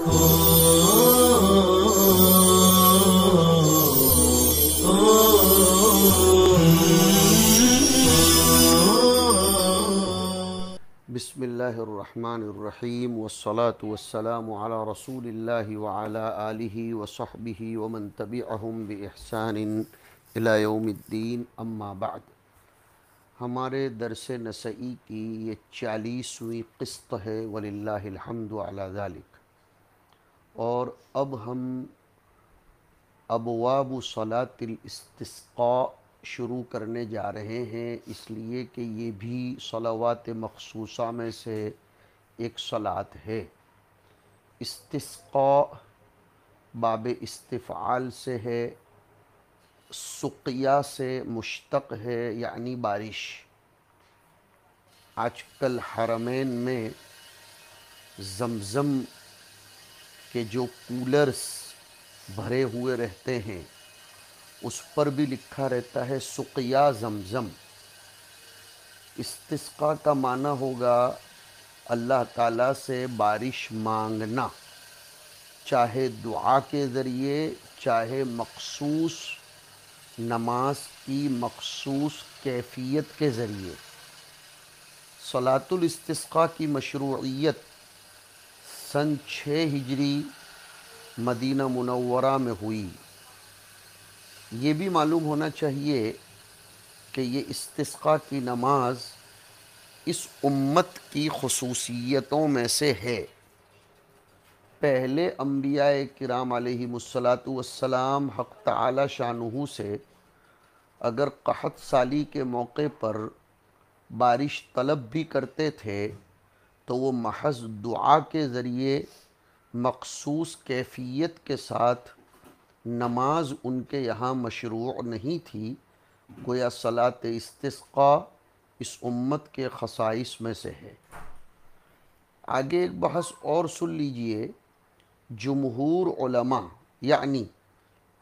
بسم اللہ الرحمن الرحیم والصلاة والسلام علی رسول اللہ وعلی آلہ وصحبہ ومن تبعہم بإحسان الی یوم الدین، اما بعد۔ ہمارے درس نسائی کی یہ 40ویں قسط ہے، وللہ الحمد علی ذالک، اور اب ہم ابواب صلاۃ الاستسقاء شروع کرنے جا رہے ہیں، اس لیے کہ یہ بھی صلوات مخصوصہ میں سے ایک صلاۃ ہے۔ استسقاء باب استفعال سے ہے، سقیا سے مشتق ہے، یعنی بارش۔ آج کل حرمین میں زمزم کے جو کولرز بھرے ہوئے رہتے ہیں اس پر بھی لکھا رہتا ہے سقیا زمزم۔ استسقاء کا معنی ہوگا اللہ تعالیٰ سے بارش مانگنا، چاہے دعا کے ذریعے، چاہے مخصوص نماز کی مخصوص کیفیت کے ذریعے۔ صلاۃ الاستسقاء کی مشروعیت سن 6 ہجری مدینہ منورہ میں ہوئی۔ یہ بھی معلوم ہونا چاہیے کہ یہ استسقاء کی نماز اس امت کی خصوصیتوں میں سے ہے۔ پہلے انبیاء کرام علیہم السلام حق تعالی شانہ سے اگر قحط سالی کے موقع پر بارش طلب بھی کرتے تھے تو وہ محض دعا کے ذریعے مخصوص کیفیت کے ساتھ، نماز ان کے یہاں مشروع نہیں تھی۔ گویا صلاۃ استسقاء اس امت کے خصائص میں سے ہے۔ آگے ایک بحث اور سن لیجئے۔ جمہور علماء یعنی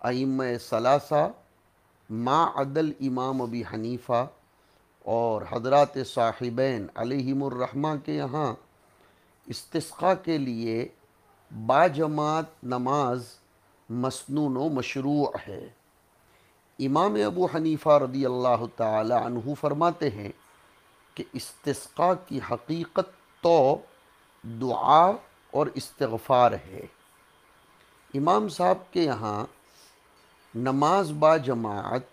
ائمہ ثلاثہ ما عدا امام ابی حنیفہ اور حضرات صاحبین علیہم الرحمہ کے یہاں استسقاء کے لیے باجماعت نماز مسنون و مشروع ہے۔ امام ابو حنیفہ رضی اللہ تعالی عنہ فرماتے ہیں کہ استسقاء کی حقیقت تو دعا اور استغفار ہے۔ امام صاحب کے یہاں نماز با جماعت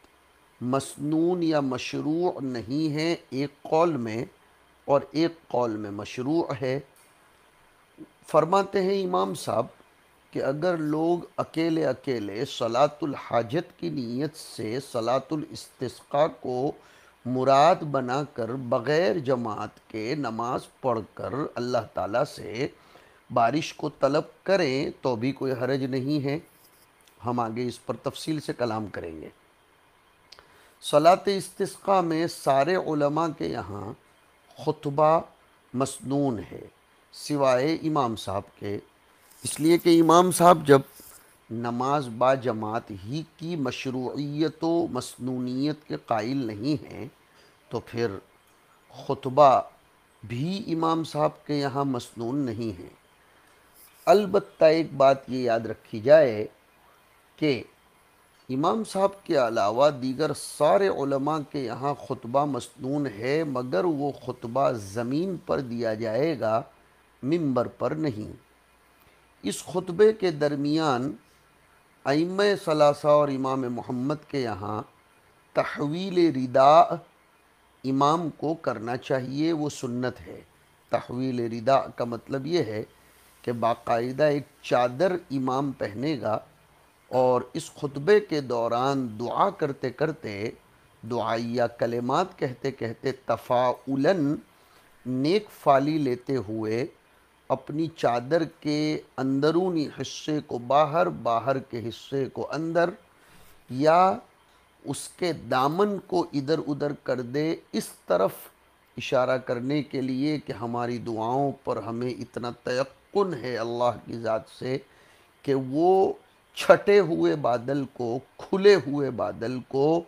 مسنون یا مشروع نہیں ہے ایک قول میں، اور ایک قول میں مشروع ہے۔ فرماتے ہیں امام صاحب کہ اگر لوگ اکیلے اکیلے صلاۃ الحاجت کی نیت سے صلاۃ الاستسقاء کو مراد بنا کر بغیر جماعت کے نماز پڑھ کر اللہ تعالیٰ سے بارش کو طلب کریں تو بھی کوئی حرج نہیں ہے۔ ہم آگے اس پر تفصیل سے کلام کریں گے۔ صلاۃ استسقاء میں سارے علماء کے یہاں خطبہ مسنون ہے سوائے امام صاحب کے، اس لیے کہ امام صاحب جب نماز با جماعت ہی کی مشروعیت و مسنونیت کے قائل نہیں ہیں تو پھر خطبہ بھی امام صاحب کے یہاں مسنون نہیں ہے۔ البتہ ایک بات یہ یاد رکھی جائے کہ امام صاحب کے علاوہ دیگر سارے علماء کے یہاں خطبہ مسنون ہے، مگر وہ خطبہ زمین پر دیا جائے گا، منبر پر نہیں۔ اس خطبے کے درمیان ائمہ ثلاثہ اور امام محمد کے یہاں تحویل رداء امام کو کرنا چاہیے، وہ سنت ہے۔ تحویل رداء کا مطلب یہ ہے کہ باقاعدہ ایک چادر امام پہنے گا اور اس خطبے کے دوران دعا کرتے کرتے، دعائیہ کلمات کہتے کہتے، تفاعلاً نیک فالی لیتے ہوئے اپنی چادر کے اندرونی حصے کو باہر، باہر کے حصے کو اندر، یا اس کے دامن کو ادھر ادھر کر دے، اس طرف اشارہ کرنے کے لیے کہ ہماری دعاؤں پر ہمیں اتنا تیقن ہے اللہ کی ذات سے کہ وہ چھٹے ہوئے بادل کو، کھلے ہوئے بادل کو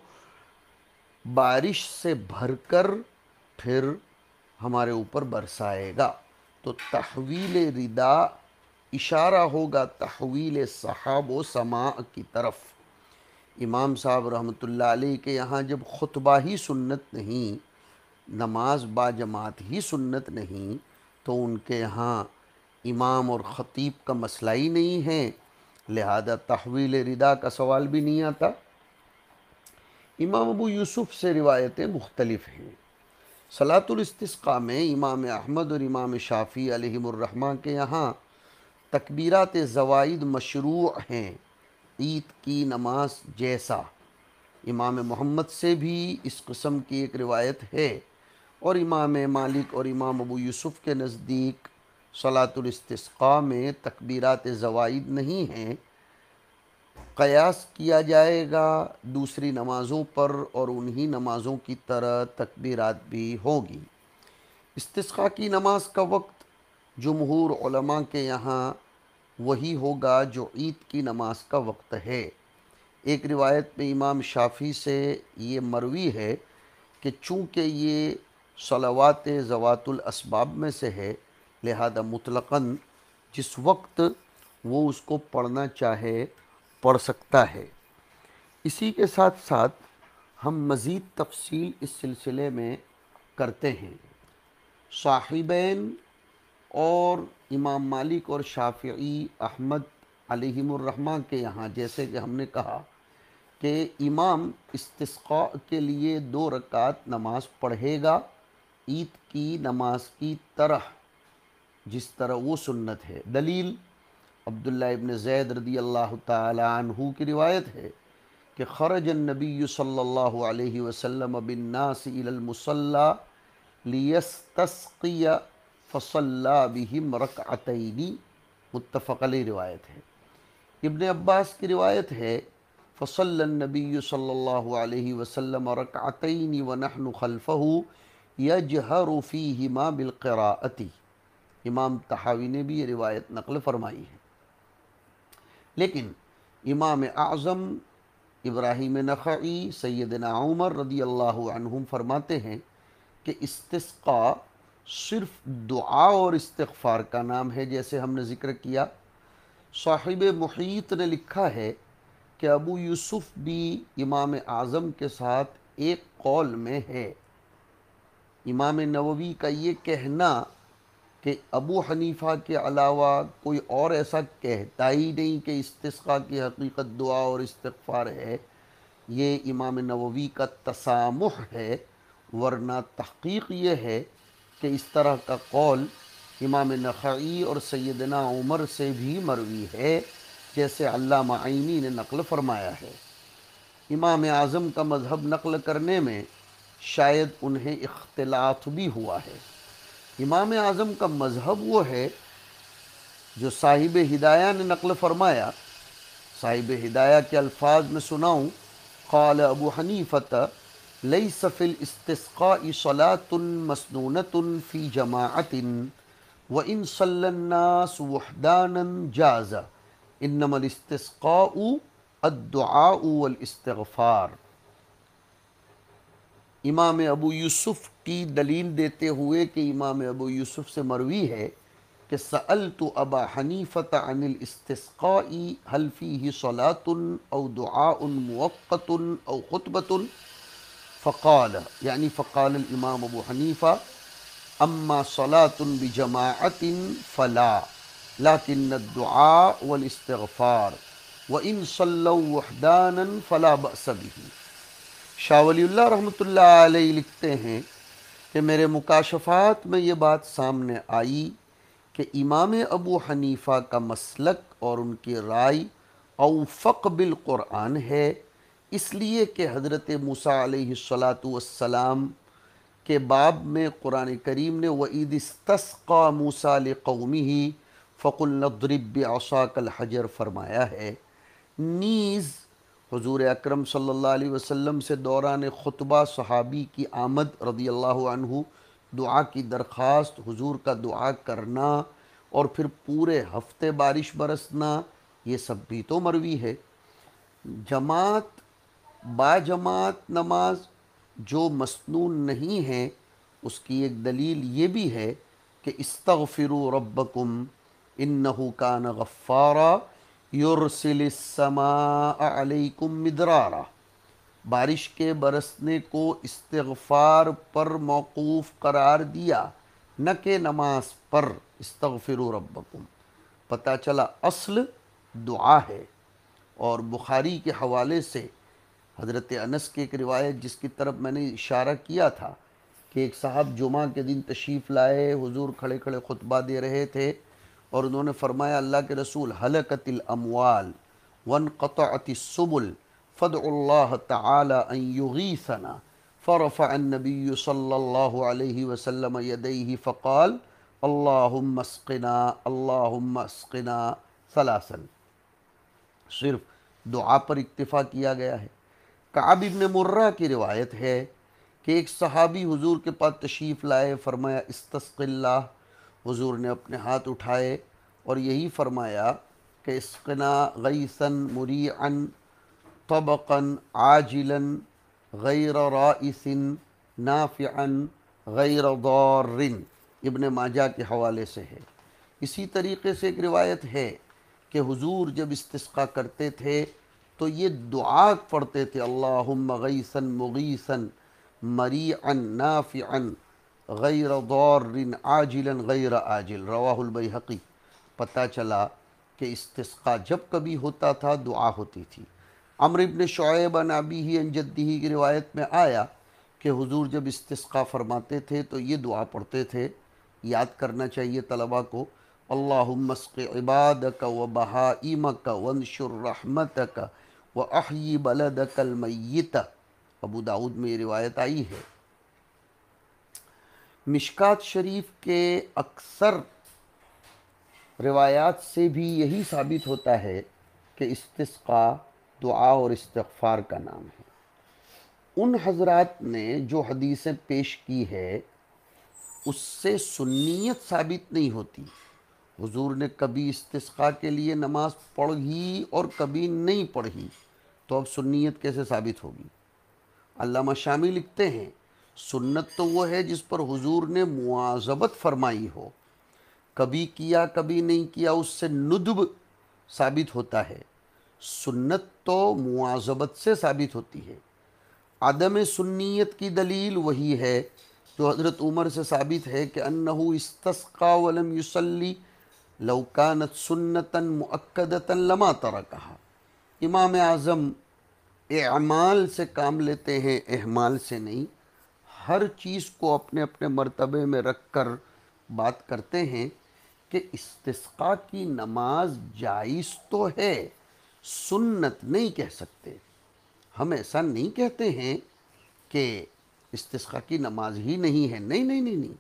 بارش سے بھر کر پھر ہمارے اوپر برسائے گا۔ تو تحویل رداء اشارہ ہوگا تحویل سحاب و سماع کی طرف۔ امام صاحب رحمۃ اللہ علیہ کے یہاں جب خطبہ ہی سنت نہیں، نماز با جماعت ہی سنت نہیں، تو ان کے یہاں امام اور خطیب کا مسئلہ ہی نہیں ہے، لہذا تحویل ردا کا سوال بھی نہیں آتا۔ امام ابو یوسف سے روایتیں مختلف ہیں۔ صلاۃ الاستسقاء میں امام احمد اور امام شافعی علیہم الرحمہ کے یہاں تکبیرات زوائد مشروع ہیں، عید کی نماز جیسا۔ امام محمد سے بھی اس قسم کی ایک روایت ہے، اور امام مالک اور امام ابو یوسف کے نزدیک صلاۃ الاستسقاء میں تکبیرات زوائد نہیں ہیں، قیاس کیا جائے گا دوسری نمازوں پر اور انہی نمازوں کی طرح تکبیرات بھی ہوگی۔ استسقاء کی نماز کا وقت جمہور علماء کے یہاں وہی ہوگا جو عید کی نماز کا وقت ہے۔ ایک روایت میں امام شافعی سے یہ مروی ہے کہ چونکہ یہ صلوات ذوات الاسباب میں سے ہے، لہذا مطلقاً جس وقت وہ اس کو پڑھنا چاہے پڑھ سکتا ہے۔ اسی کے ساتھ ساتھ ہم مزید تفصیل اس سلسلے میں کرتے ہیں۔ صاحبین اور امام مالک اور شافعی احمد علیہم الرحمہ کے یہاں، جیسے کہ ہم نے کہا کہ امام استسقاء کے لیے 2 رکعت نماز پڑھے گا عید کی نماز کی طرح، جس طرح وہ سنت ہے۔ دلیل عبداللہ ابن زید رضی اللہ تعالی عنہ کی روایت ہے کہ خرج النبی صلی اللہ علیہ وسلم بالناس الی المصلی لیستسقی فصلی بہم رکعتین، متفق علیہ روایت ہے۔ ابن عباس کی روایت ہے فصلی النبی صلی اللہ علیہ وسلم رکعتین ونحن خلفہ یجہر فیہما بالقراءۃ۔ امام طحاوی نے بھی یہ روایت نقل فرمائی ہے، لیکن امام اعظم ابراہیم نخعی سیدنا عمر رضی اللہ عنہم فرماتے ہیں کہ استسقاء صرف دعا اور استغفار کا نام ہے، جیسے ہم نے ذکر کیا۔ صاحب محیط نے لکھا ہے کہ ابو یوسف بھی امام اعظم کے ساتھ ایک قول میں ہے۔ امام نووی کا یہ کہنا کہ ابو حنیفہ کے علاوہ کوئی اور ایسا کہتا ہی نہیں کہ استسقاء کی حقیقت دعا اور استغفار ہے، یہ امام نووی کا تسامح ہے، ورنہ تحقیق یہ ہے کہ اس طرح کا قول امام نخعی اور سیدنا عمر سے بھی مروی ہے، جیسے علامہ عینی نے نقل فرمایا ہے۔ امام اعظم کا مذہب نقل کرنے میں شاید انہیں اختلاف بھی ہوا ہے۔ امام اعظم کا مذہب وہ ہے جو صاحب ہدایہ نے نقل فرمایا۔ صاحب ہدایہ کے الفاظ میں سناؤں، قال ابو حنیفۃ لیس فی الاستسقاء صلاة مسنونة فی جماعت وإن صلی الناس وحدانا جاز، انما الاستسقاء الدعاء والاستغفار۔ امام ابو یوسف کی دلیل دیتے ہوئے کہ امام ابو یوسف سے مروی ہے کہ سألت ابا حنیفۃ عن الاستسقاء هل فیہ صلاة او دعاء موقت او خطبۃ، فقال الامام ابو حنیفہ اما صلاة بجماعت فلا، لكن الدعاء والاستغفار وإن صلوا وحدانا فلا بأس به۔ شاہ ولی اللہ رحمۃ اللہ علیہ لکھتے ہیں کہ میرے مکاشفات میں یہ بات سامنے آئی کہ امام ابو حنیفہ کا مسلک اور ان کی رائے اوفق بالقرآن ہے، اس لیے کہ حضرت موسیٰ علیہ السلام کے باب میں قرآن کریم نے وَإِذِ اسْتَسْقَىٰ مُوسَىٰ لِقَوْمِهِ فَقُلْنَا اضْرِب بِّعَصَاكَ الْحَجَرَ فرمایا ہے۔ نیز حضور اکرم صلی اللہ علیہ وسلم سے دوران خطبہ صحابی کی آمد رضی اللہ عنہ، دعا کی درخواست، حضور کا دعا کرنا اور پھر پورے ہفتے بارش برسنا، یہ سب بھی تو مروی ہے۔ جماعت با جماعت نماز جو مسنون نہیں ہے، اس کی ایک دلیل یہ بھی ہے کہ استغفروا ربکم، انہ کان غفارا یرسل السماء علیکم مدرارا، بارش کے برسنے کو استغفار پر موقوف قرار دیا، نہ کہ نماز پر۔ استغفروا ربکم، پتہ چلا اصل دعا ہے۔ اور بخاری کے حوالے سے حضرت انس کی ایک روایت جس کی طرف میں نے اشارہ کیا تھا کہ ایک صاحب جمعہ کے دن تشریف لائے، حضور کھڑے کھڑے خطبہ دے رہے تھے اور انہوں نے فرمایا اللہ کے رسول ہلکت الاموال وانقطعت السبل فادعوا اللہ تعالی ان یغیثنا، فرفع النبی صلی اللہ علیہ وسلم یدیہ فقال اللہم اسقنا اللہم اسقنا ثلاثا، صرف دعا پر اکتفا کیا گیا ہے۔ کعب ابن مرہ کی روایت ہے کہ ایک صحابی حضور کے پاس تشریف لائے، فرمایا استسق اللہ، حضور نے اپنے ہاتھ اٹھائے اور یہی فرمایا کہ اسقنا غیثا مریعا طبقا عاجلا غیر رائس نافعا غیر ضار، ابن ماجہ کے حوالے سے ہے۔ اسی طریقے سے ایک روایت ہے کہ حضور جب استسقا کرتے تھے تو یہ دعا پڑھتے تھے اللہم غیثا مغیثا مریعا نافعا غیر ضار عاجلا غیر آجل، رواہ البیہقی۔ پتہ چلا کہ استسقا جب کبھی ہوتا تھا دعا ہوتی تھی۔ عمرو بن شعیب عن ابیہ عن جدہ کی روایت میں آیا کہ حضور جب استسقا فرماتے تھے تو یہ دعا پڑھتے تھے، یاد کرنا چاہیے طلباء کو، اللہم اسق عبادک و بہائمک وانشر رحمتک و احیی بلدک المیت، ابو داؤد میں یہ روایت آئی ہے۔ مشکات شریف کے اکثر روایات سے بھی یہی ثابت ہوتا ہے کہ استسقا دعا اور استغفار کا نام ہے۔ ان حضرات نے جو حدیثیں پیش کی ہے اس سے سنیت ثابت نہیں ہوتی۔ حضور نے کبھی استسقا کے لیے نماز پڑھی اور کبھی نہیں پڑھی، تو اب سنیت کیسے ثابت ہوگی؟ علامہ شامی لکھتے ہیں سنت تو وہ ہے جس پر حضور نے مواظبت فرمائی ہو، کبھی کیا کبھی نہیں کیا، اس سے ندب ثابت ہوتا ہے۔ سنت تو مواظبت سے ثابت ہوتی ہے۔ عدم سنیت کی دلیل وہی ہے جو حضرت عمر سے ثابت ہے کہ انہو استسقا ولم یصلی لو کانت سنتا مؤکدتا لما ترکہا۔ امام اعظم اعمال سے کام لیتے ہیں، احمال سے نہیں۔ ہر چیز کو اپنے اپنے مرتبے میں رکھ کر بات کرتے ہیں کہ استسقا کی نماز جائز تو ہے، سنت نہیں کہہ سکتے۔ ہم ایسا نہیں کہتے ہیں کہ استسقا کی نماز ہی نہیں ہے، نہیں نہیں نہیں نہیں،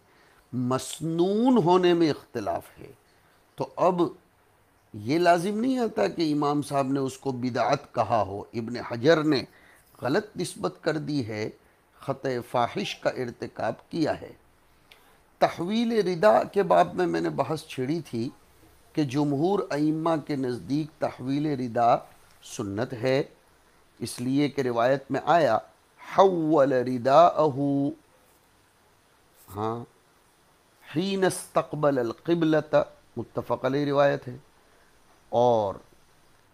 مسنون ہونے میں اختلاف ہے۔ تو اب یہ لازم نہیں آتا کہ امام صاحب نے اس کو بدعت کہا ہو، ابن حجر نے غلط نسبت کر دی ہے، خطأ فاحش کا ارتکاب کیا ہے۔ تحویل ردا کے باب میں نے بحث چھیڑی تھی کہ جمہور ائمہ کے نزدیک تحویل ردا سنت ہے، اس لیے کہ روایت میں آیا حول رداءہ، ہاں، حین استقبل القبلۃ، متفق علیہ روایت ہے۔ اور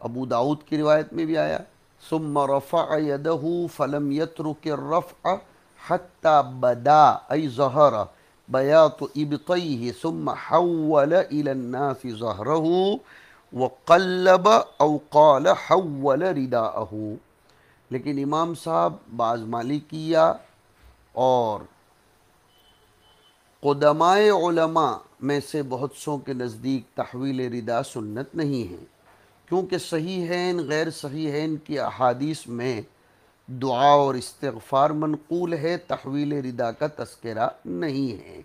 ابو داؤد کی روایت میں بھی آیا ثم رفع یدہ فلم یترک الرفع حتی بدا ای ظہر بیاط ابطیہ ثم حول الى الناس ظہرہ وقلب او قال حول رداءہ۔ لیکن امام صاحب بعض مالکیہ اور قدماء علماء میں سے بہت سوں کے نزدیک تحویل ردا سنت نہیں ہے، کیونکہ صحیحین غیر صحیحین کی احادیث میں دعا اور استغفار منقول ہے، تحویل ردا کا تذکرہ نہیں ہے۔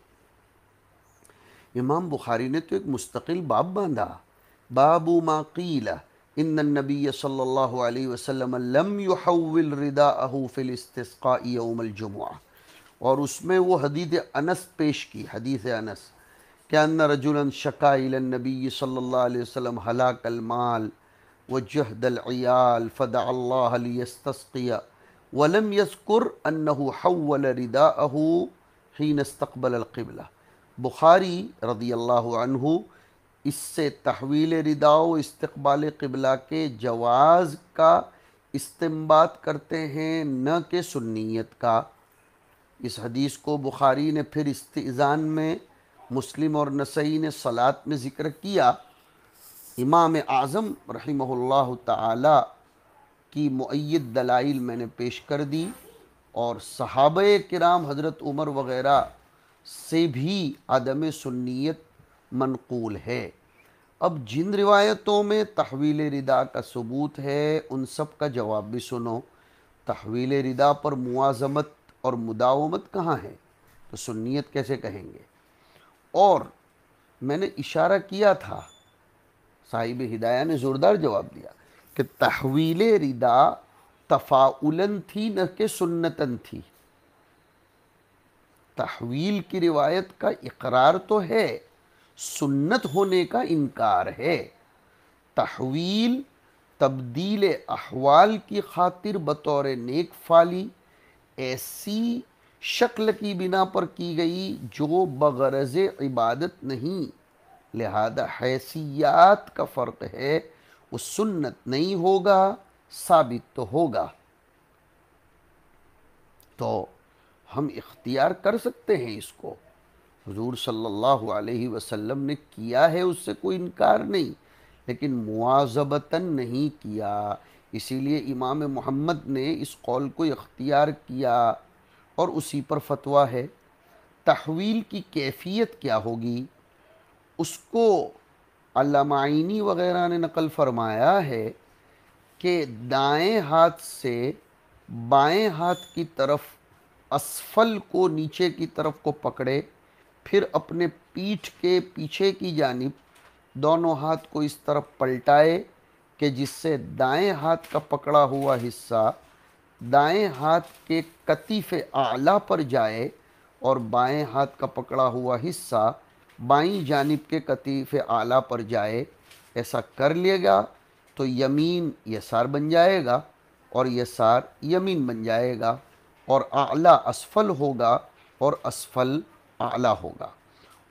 امام بخاری نے تو ایک مستقل باب باندھا، باب ما قیل ان النبی صلی اللہ علیہ وسلم لم يحول رداءہ فی الاستسقاء یوم الجمعہ، اور اس میں وہ حدیث انس پیش کی، حدیث انس کہ ان رجلا شکا الی النبی صلی اللہ علیہ وسلم ہلاک المال وجہد العیال فدعا اللہ لیستسقی ولم یذکر انہ حول رداءہ حین استقبل القبلہ۔ بخاری رضی اللہ عنہ اس سے تحویل ردا و استقبال قبلہ کے جواز کا استنباط کرتے ہیں، نہ کہ سنیت کا۔ اس حدیث کو بخاری نے پھر استئذان میں، مسلم اور نسائی نے صلاۃ میں ذکر کیا۔ امام اعظم رحمہ اللہ تعالی کی مؤید دلائل میں نے پیش کر دی، اور صحابہ کرام حضرت عمر وغیرہ سے بھی عدم سنیت منقول ہے۔ اب جن روایتوں میں تحویل ردا کا ثبوت ہے ان سب کا جواب بھی سنو۔ تحویل ردا پر موازمت اور مداومت کہاں ہے؟ تو سنیت کیسے کہیں گے؟ اور میں نے اشارہ کیا تھا، صاحب ہدایہ نے زوردار جواب دیا کہ تحویل ردا تفاعلاً تھی نہ کہ سنتاً تھی۔ تحویل کی روایت کا اقرار تو ہے، سنت ہونے کا انکار ہے۔ تحویل تبدیل احوال کی خاطر بطور نیک فعلی ایسی شکل کی بنا پر کی گئی جو بغرض عبادت نہیں، لہذا حیثیات کا فرق ہے، وہ سنت نہیں ہوگا، ثابت تو ہوگا۔ تو ہم اختیار کر سکتے ہیں اس کو، حضور صلی اللہ علیہ وسلم نے کیا ہے، اس سے کوئی انکار نہیں، لیکن مواظبتاً نہیں کیا۔ اسی لیے امام محمد نے اس قول کو اختیار کیا اور اسی پر فتویٰ ہے۔ تحویل کی کیفیت کیا ہوگی اس کو علامہ عینی وغیرہ نے نقل فرمایا ہے کہ دائیں ہاتھ سے بائیں ہاتھ کی طرف اسفل کو، نیچے کی طرف کو پکڑے، پھر اپنے پیٹھ کے پیچھے کی جانب دونوں ہاتھ کو اس طرف پلٹائے کہ جس سے دائیں ہاتھ کا پکڑا ہوا حصہ دائیں ہاتھ کے کتف اعلیٰ پر جائے اور بائیں ہاتھ کا پکڑا ہوا حصہ بائیں جانب کے کتف اعلیٰ پر جائے۔ ایسا کر لے گا تو یمین یسار بن جائے گا اور یسار یمین بن جائے گا، اور اعلیٰ اسفل ہوگا اور اسفل اعلیٰ ہوگا۔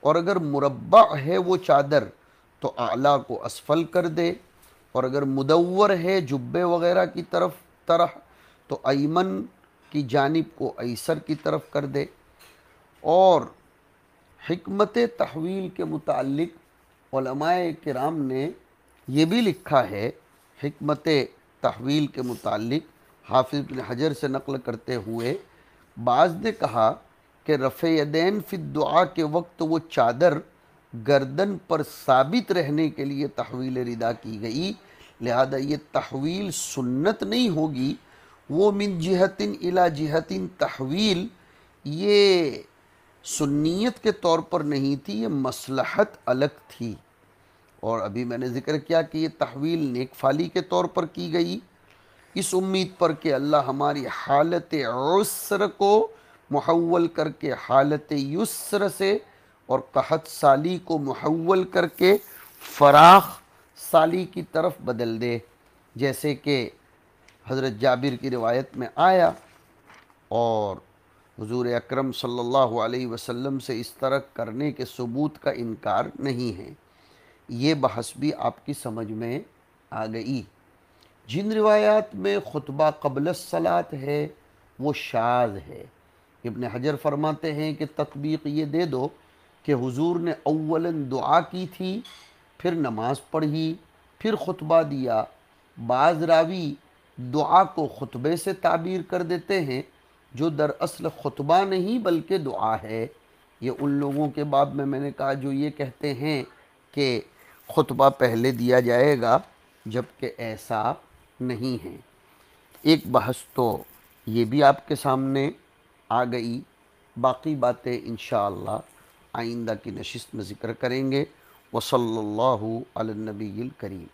اور اگر مربع ہے وہ چادر تو اعلیٰ کو اسفل کر دے، اور اگر مدور ہے جبے وغیرہ کی طرح تو ایمن کی جانب کو ایسر کی طرف کر دے۔ اور حکمت تحویل کے متعلق علماء کرام نے یہ بھی لکھا ہے، حکمت تحویل کے متعلق حافظ بن حجر سے نقل کرتے ہوئے بعض نے کہا کہ رفع یدین فی الدعا کے وقت وہ چادر گردن پر ثابت رہنے کے لیے تحویل ردا کی گئی، لہذا یہ تحویل سنت نہیں ہوگی، وہ من جہت الی جہت تحویل یہ سنیت کے طور پر نہیں تھی، یہ مصلحت الگ تھی۔ اور ابھی میں نے ذکر کیا کہ یہ تحویل نیک فعلی کے طور پر کی گئی، اس امید پر کہ اللہ ہماری حالت عسر کو محول کر کے حالت یسر سے، اور قحط سالی کو محول کر کے فراخ سالی کی طرف بدل دے، جیسے کہ حضرت جابر کی روایت میں آیا۔ اور حضور اکرم صلی اللہ علیہ وسلم سے اس طرح کرنے کے ثبوت کا انکار نہیں ہے۔ یہ بحث بھی آپ کی سمجھ میں آ گئی۔ جن روایات میں خطبہ قبل الصلاۃ ہے وہ شاذ ہے۔ ابن حجر فرماتے ہیں کہ تطبیق یہ دے دو کہ حضور نے اولاً دعا کی تھی، پھر نماز پڑھی، پھر خطبہ دیا۔ بعض راوی دعا کو خطبے سے تعبیر کر دیتے ہیں جو دراصل خطبہ نہیں بلکہ دعا ہے۔ یہ ان لوگوں کے باب میں نے کہا جو یہ کہتے ہیں کہ خطبہ پہلے دیا جائے گا، جبکہ ایسا نہیں ہے۔ ایک بحث تو یہ بھی آپ کے سامنے آ گئی، باقی باتیں انشاءاللہ آئندہ کی نشست میں ذکر کریں گے۔ وصلی اللہ علی النبی الکریم۔